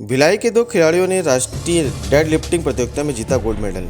भिलाई के दो खिलाड़ियों ने राष्ट्रीय डेड लिफ्टिंग प्रतियोगिता में जीता गोल्ड मेडल।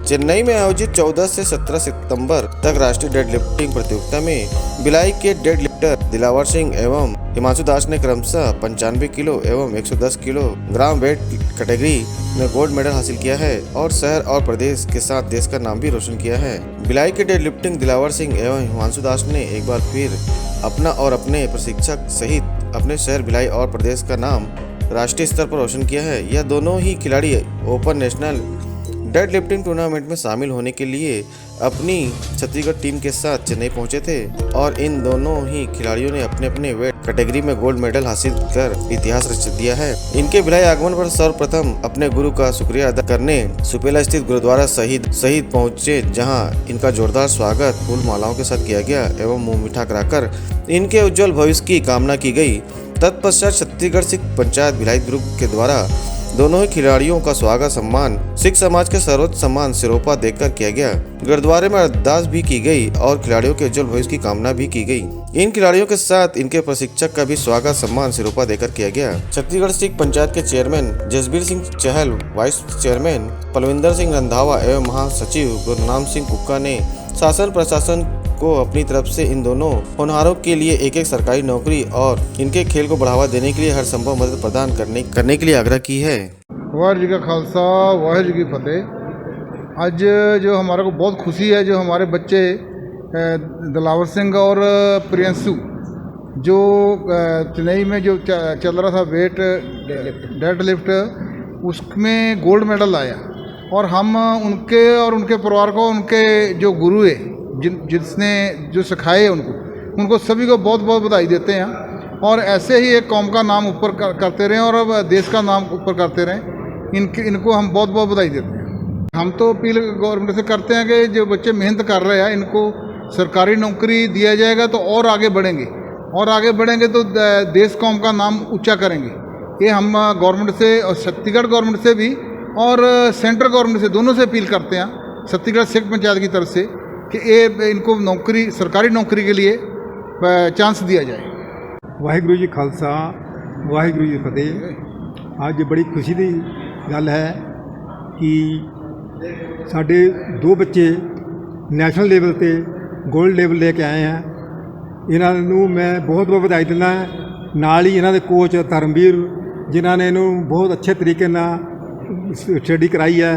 चेन्नई में आयोजित 14 से 17 सितंबर तक राष्ट्रीय डेड लिफ्टिंग प्रतियोगिता में भिलाई के डेड लिफ्टर दिलावर सिंह एवं हिमांशु दास ने क्रमशः 95 किलो एवं 110 किलोग्राम वेट कैटेगरी में गोल्ड मेडल हासिल किया है और शहर और प्रदेश के साथ देश का नाम भी रोशन किया है। भिलाई के डेड लिफ्टिंग दिलावर सिंह एवं हिमांशु दास ने एक बार फिर अपना और अपने प्रशिक्षक सहित अपने शहर भिलाई और प्रदेश का नाम राष्ट्रीय स्तर पर रोशन किया है। यह दोनों ही खिलाड़ी open national dead lifting tournament में शामिल होने के लिए अपनी छत्तीसगढ़ टीम के साथ चेन्नई पहुंचे थे और इन दोनों ही खिलाड़ियों ने अपने अपने वेट कैटेगरी में गोल्ड मेडल हासिल कर इतिहास रच दिया है। इनके भिलाई आगमन पर सर्वप्रथम अपने गुरु का शुक्रिया अदा करने सुपेला स्थित गुरुद्वारा शहीद पहुंचे, जहां इनका जोरदार स्वागत फूल मालाओं के साथ किया गया एवं मुंह मीठा कराकर इनके उज्जवल भविष्य की कामना की गई। तत्पश्चात छत्तीसगढ़ सिख पंचायत भिलाई दुर्ग के द्वारा दोनों ही खिलाड़ियों का स्वागत सम्मान सिख समाज के सर्वोच्च सम्मान सिरोपा देकर किया गया। गुरुद्वारे में अरदास भी की गई और खिलाड़ियों के उज्जवल भविष्य की कामना भी की गई। इन खिलाड़ियों के साथ इनके प्रशिक्षक का भी स्वागत सम्मान सिरोपा देकर किया गया। छत्तीसगढ़ सिख पंचायत के chairman Jasbir Singh Chahal, vice chairman Palvinder Singh Randhawa एवं महासचिव गुरनाम सिंह कुक्का ने शासन प्रशासन को अपनी तरफ से इन दोनों होनहारों के लिए एक सरकारी नौकरी और इनके खेल को बढ़ावा देने के लिए हर संभव मदद प्रदान करने के लिए आग्रह की है। वाहिगुरू जी का खालसा वाहिगुरू जी की फतेह। आज जो हमारे को बहुत खुशी है, जो हमारे बच्चे दिलावर सिंह और प्रियंशु जो चेन्नई में जो चल रहा था वेट डेड लिफ्ट, उसमें गोल्ड मेडल लाया और हम उनके और उनके परिवार को, उनके जो गुरु है जिसने जो सिखाए उनको सभी को बहुत बहुत बधाई देते हैं और ऐसे ही एक कौम का नाम ऊपर करते रहें और अब देश का नाम ऊपर करते रहें। इनको हम बहुत बहुत बधाई देते हैं। हम तो अपील गवर्नमेंट से करते हैं कि जो बच्चे मेहनत कर रहे हैं इनको सरकारी नौकरी दिया जाएगा तो और आगे बढ़ेंगे तो देश कौम का नाम ऊंचा करेंगे। ये हम गवर्नमेंट से और छत्तीसगढ़ गवर्नमेंट से भी और सेंट्रल गवर्नमेंट से दोनों से अपील करते हैं, छत्तीसगढ़ सिख पंचायत की तरफ से, कि ये इनको नौकरी, सरकारी नौकरी के लिए चांस दिया जाए। वाहिगुरू जी खालसा वाहिगुरू जी फतेह। आज बड़ी खुशी की गल है कि साढ़े दो बच्चे नैशनल लेवल पे गोल्ड लेवल लेके आए हैं। इन्हों मैं बहुत बहुत बधाई दिंदा। नाल ही इन्हों के कोच धर्मवीर जिन्होंने इन्हों बहुत अच्छे तरीके ना स्टडी कराई है,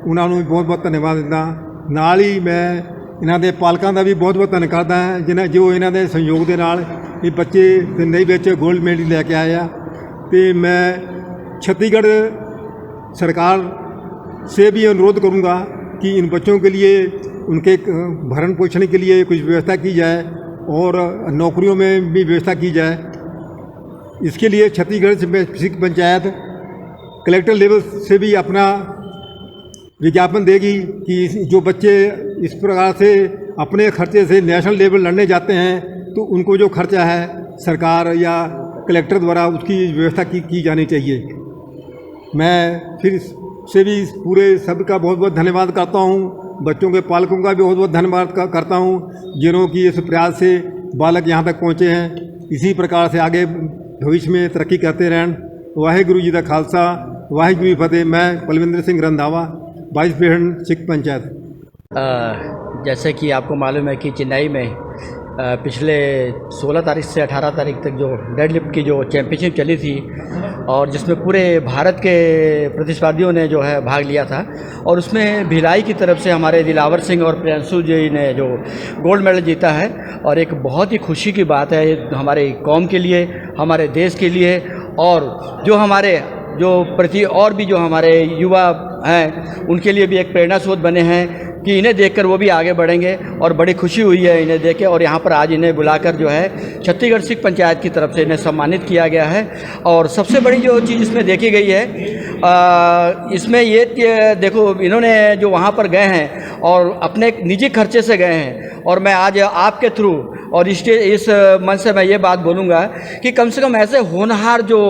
उन्होंने भी बहुत बहुत धन्यवाद दिंदा। नाल ही मैं इन्हों के पालकों का भी बहुत बहुत धन्यवाद करदा है जिन्हें जो इन्हों के सहयोग के नाल ये बच्चे चेन्नई में गोल्ड मेडल लेके आए हैं। तो मैं छत्तीसगढ़ सरकार से भी अनुरोध करूंगा कि इन बच्चों के लिए उनके भरण पोषण के लिए कुछ व्यवस्था की जाए और नौकरियों में भी व्यवस्था की जाए। इसके लिए छत्तीसगढ़ सिख पंचायत कलेक्टर लेवल से भी अपना विज्ञापन देगी कि जो बच्चे इस प्रकार से अपने खर्चे से नेशनल लेवल लड़ने जाते हैं तो उनको जो खर्चा है सरकार या कलेक्टर द्वारा उसकी व्यवस्था की जानी चाहिए। मैं फिर से भी पूरे सबका बहुत बहुत धन्यवाद करता हूँ। बच्चों के पालकों का भी बहुत बहुत धन्यवाद करता हूँ जिन्हों की इस प्रयास से बालक यहाँ तक पहुँचे हैं। इसी प्रकार से आगे भविष्य में तरक्की करते रहें। वाहिगुरू जी का खालसा वाहिगुरू जी फतेह। मैं पलविंदर सिंह रंधावा, वाइस प्रेसिडेंट सिख पंचायत। जैसे कि आपको मालूम है कि चेन्नई में पिछले 16 तारीख से 18 तारीख तक जो डेड लिफ्ट की जो चैम्पियनशिप चली थी और जिसमें पूरे भारत के प्रतिस्पर्धियों ने जो है भाग लिया था और उसमें भिलाई की तरफ से हमारे दिलावर सिंह और प्रियंशु जी ने जो गोल्ड मेडल जीता है और एक बहुत ही खुशी की बात है हमारे कौम के लिए, हमारे देश के लिए और जो हमारे और भी जो हमारे युवा हैं उनके लिए भी एक प्रेरणा स्रोत बने हैं कि इन्हें देखकर वो भी आगे बढ़ेंगे और बड़ी खुशी हुई है इन्हें देख के। और यहाँ पर आज इन्हें बुलाकर जो है छत्तीसगढ़ सिख पंचायत की तरफ से इन्हें सम्मानित किया गया है। और सबसे बड़ी जो चीज़ इसमें देखी गई है इसमें ये देखो, इन्होंने जो वहाँ पर गए हैं और अपने निजी खर्चे से गए हैं और मैं आज आपके थ्रू और इस मंच से मैं ये बात बोलूँगा कि कम से कम ऐसे होनहार जो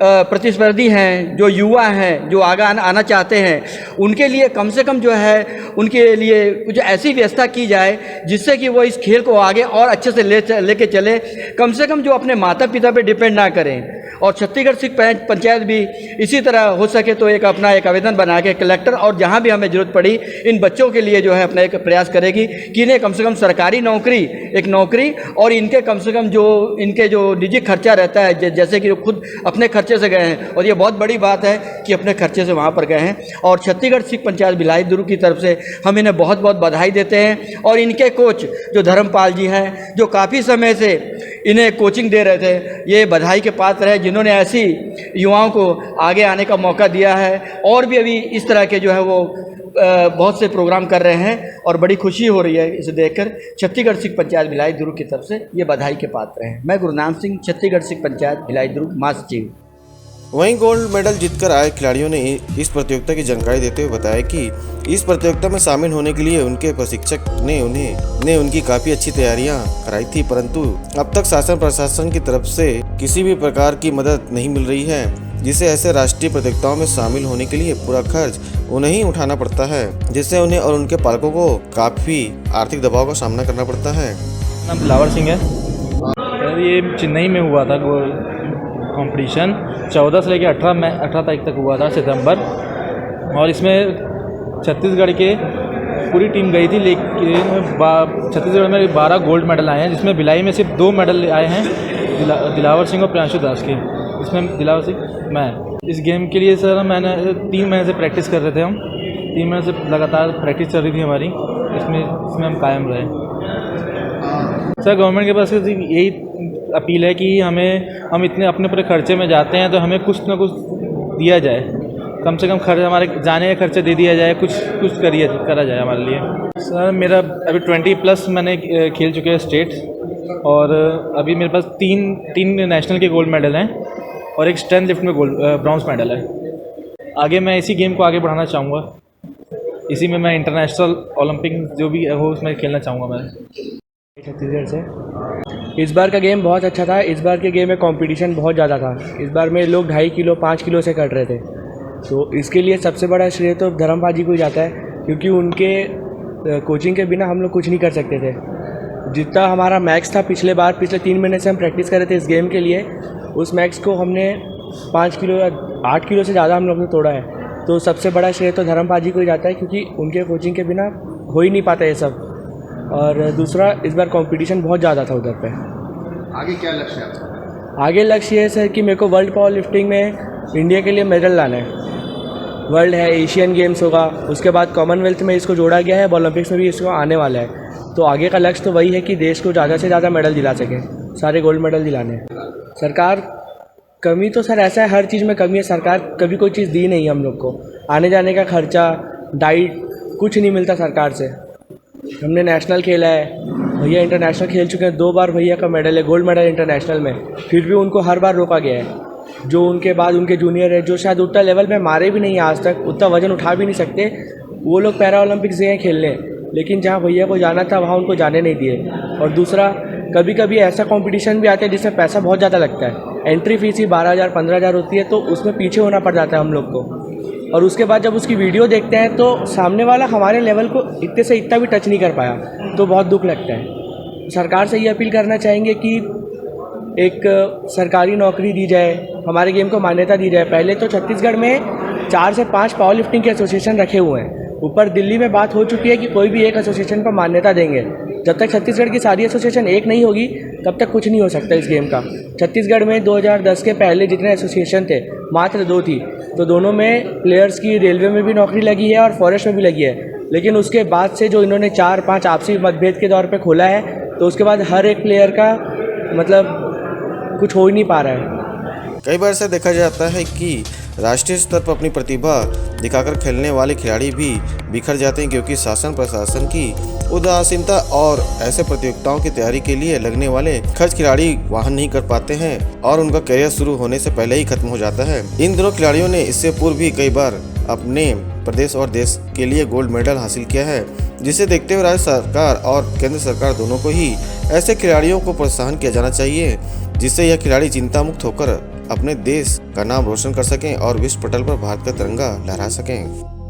प्रतिस्पर्धी हैं, जो युवा हैं, जो आगे आना चाहते हैं, उनके लिए कम से कम जो है उनके लिए कुछ ऐसी व्यवस्था की जाए जिससे कि वो इस खेल को आगे और अच्छे से लेके चले। कम से कम जो अपने माता पिता पे डिपेंड ना करें और छत्तीसगढ़ सिख पंचायत भी इसी तरह हो सके तो एक अपना एक आवेदन बना के कलेक्टर और जहाँ भी हमें ज़रूरत पड़ी इन बच्चों के लिए जो है अपना एक प्रयास करेगी कि इन्हें कम से कम सरकारी नौकरी, एक नौकरी, और इनके कम से कम जो इनके जो निजी खर्चा रहता है, जैसे कि खुद अपने खर्चे से गए हैं, और ये बहुत बड़ी बात है कि अपने खर्चे से वहाँ पर गए हैं। और छत्तीसगढ़ सिख पंचायत भिलाई दुर्ग की तरफ से हम इन्हें बहुत बहुत बधाई देते हैं। और इनके कोच जो धर्मपाल जी हैं, जो काफ़ी समय से इन्हें कोचिंग दे रहे थे, ये बधाई के पात्र हैं जिन्होंने ऐसी युवाओं को आगे आने का मौका दिया है। और भी अभी इस तरह के जो है वो बहुत से प्रोग्राम कर रहे हैं और बड़ी खुशी हो रही है इसे देखकर। छत्तीसगढ़ सिख पंचायत भिलाई दुर्ग की तरफ से ये बधाई के पात्र हैं। मैं गुरनाम सिंह, छत्तीसगढ़ सिख पंचायत भिलाई दुर्ग महासचिव। वहीं गोल्ड मेडल जीतकर आए खिलाड़ियों ने इस प्रतियोगिता की जानकारी देते हुए बताया कि इस प्रतियोगिता में शामिल होने के लिए उनके प्रशिक्षक ने उनकी काफी अच्छी तैयारियां कराई थी, परंतु अब तक शासन प्रशासन की तरफ से किसी भी प्रकार की मदद नहीं मिल रही है, जिससे ऐसे राष्ट्रीय प्रतियोगिताओं में शामिल होने के लिए पूरा खर्च उन्हें ही उठाना पड़ता है, जिससे उन्हें और उनके पालकों को काफी आर्थिक दबाव का सामना करना पड़ता है। नाम दिलावर सिंह है। ये चेन्नई में हुआ था कंपटीशन, 14 से लेकर 18 तारीख तक हुआ था, सितंबर। और इसमें छत्तीसगढ़ के पूरी टीम गई थी, लेकिन छत्तीसगढ़ में 12 गोल्ड मेडल आए हैं, जिसमें भिलाई में सिर्फ 2 मेडल आए हैं, दिलावर सिंह और प्रियांशु दास के। इसमें दिलावर सिंह मैं इस गेम के लिए सर मैंने 3 महीने से प्रैक्टिस कर रहे थे। हम 3 महीने से लगातार प्रैक्टिस चल रही थी हमारी, इसमें हम कायम रहे। सर गवर्नमेंट के पास यही अपील है कि हम इतने अपने पूरे खर्चे में जाते हैं तो हमें कुछ ना कुछ दिया जाए, कम से कम खर्च हमारे जाने का खर्चा दे दिया जाए, कुछ करा जाए हमारे लिए। सर मेरा अभी 20+ मैंने खेल चुके हैं स्टेट्स, और अभी मेरे पास तीन नेशनल के गोल्ड मेडल हैं और एक स्ट्रेंथ लिफ्ट में ब्रॉन्ज मेडल है। आगे मैं इसी गेम को आगे बढ़ाना चाहूँगा, इसी में मैं इंटरनेशनल ओलंपिक जो भी हो उसमें खेलना चाहूँगा मैं। छत्तीसगढ़ से इस बार का गेम बहुत अच्छा था। इस बार के गेम में कंपटीशन बहुत ज़्यादा था। इस बार में लोग 2.5 किलो 5 किलो से कट रहे थे, तो इसके लिए सबसे बड़ा श्रेय तो धर्मपाल जी को ही जाता है, क्योंकि उनके कोचिंग के बिना हम लोग कुछ नहीं कर सकते थे। जितना हमारा मैक्स था पिछले 3 महीने से हम प्रैक्टिस कर रहे थे इस गेम के लिए, उस मैक्स को हमने 5 किलो या 8 किलो से ज़्यादा हम लोग ने तोड़ा है। तो सबसे बड़ा श्रेय तो धर्मपाल जी को ही जाता है, क्योंकि उनके कोचिंग के बिना हो ही नहीं पाता ये सब। और दूसरा, इस बार कंपटीशन बहुत ज़्यादा था उधर पे। आगे क्या लक्ष्य है आपका? आगे लक्ष्य ये है कि मेरे को वर्ल्ड पावर लिफ्टिंग में इंडिया के लिए मेडल लाना है। वर्ल्ड है, एशियन गेम्स होगा, उसके बाद कॉमनवेल्थ में इसको जोड़ा गया है, ओलंपिक्स में भी इसको आने वाला है। तो आगे का लक्ष्य तो वही है कि देश को ज़्यादा से ज़्यादा मेडल दिला सकें, सारे गोल्ड मेडल दिलाने हैं। सरकार कमी तो सर ऐसा है, हर चीज़ में कमी है। सरकार कभी कोई चीज़ दी नहीं हम लोग को, आने जाने का खर्चा, डाइट, कुछ नहीं मिलता सरकार से। हमने नेशनल खेला है, भैया इंटरनेशनल खेल चुके हैं, 2 बार भैया का मेडल है, गोल्ड मेडल इंटरनेशनल में, फिर भी उनको हर बार रोका गया है। जो उनके बाद उनके जूनियर है, जो शायद उतना लेवल में मारे भी नहीं आज तक, उतना वजन उठा भी नहीं सकते, वो लोग पैरा ओलंपिक्स गए खेलने, लेकिन जहाँ भैया को जाना था वहाँ उनको जाने नहीं दिए। और दूसरा, कभी कभी ऐसा कंपटीशन भी आता है जिसमें पैसा बहुत ज़्यादा लगता है, एंट्री फीस ही 12,000 15,000 होती है, तो उसमें पीछे होना पड़ जाता है हम लोग को। और उसके बाद जब उसकी वीडियो देखते हैं तो सामने वाला हमारे लेवल को इतने से इतना भी टच नहीं कर पाया, तो बहुत दुख लगता है। सरकार से ये अपील करना चाहेंगे कि एक सरकारी नौकरी दी जाए, हमारे गेम को मान्यता दी जाए। पहले तो छत्तीसगढ़ में 4 से 5 पावर लिफ्टिंग के एसोसिएशन रखे हुए हैं, ऊपर दिल्ली में बात हो चुकी है कि कोई भी एक एसोसिएशन पर मान्यता देंगे। जब तक छत्तीसगढ़ की सारी एसोसिएशन एक नहीं होगी तब तक कुछ नहीं हो सकता इस गेम का। छत्तीसगढ़ में 2010 के पहले जितने एसोसिएशन थे मात्र 2 थी, तो दोनों में प्लेयर्स की रेलवे में भी नौकरी लगी है और फॉरेस्ट में भी लगी है। लेकिन उसके बाद से जो इन्होंने 4-5 आपसी मतभेद के तौर पे खोला है, तो उसके बाद हर एक प्लेयर का मतलब कुछ हो ही नहीं पा रहा है। कई बार ऐसा देखा जाता है कि राष्ट्रीय स्तर पर अपनी प्रतिभा दिखाकर खेलने वाले खिलाड़ी भी बिखर जाते हैं, क्योंकि शासन प्रशासन की उदासीनता और ऐसे प्रतियोगिताओं की तैयारी के लिए लगने वाले खर्च खिलाड़ी वहन नहीं कर पाते हैं और उनका करियर शुरू होने से पहले ही खत्म हो जाता है। इन दोनों खिलाड़ियों ने इससे पूर्व भी कई बार अपने प्रदेश और देश के लिए गोल्ड मेडल हासिल किया है, जिसे देखते हुए राज्य सरकार और केंद्र सरकार दोनों को ही ऐसे खिलाड़ियों को प्रोत्साहन किया जाना चाहिए, जिससे यह खिलाड़ी चिंता मुक्त होकर अपने देश का नाम रोशन कर सकें और विश्व पटल पर भारत का तिरंगा लहरा सकें।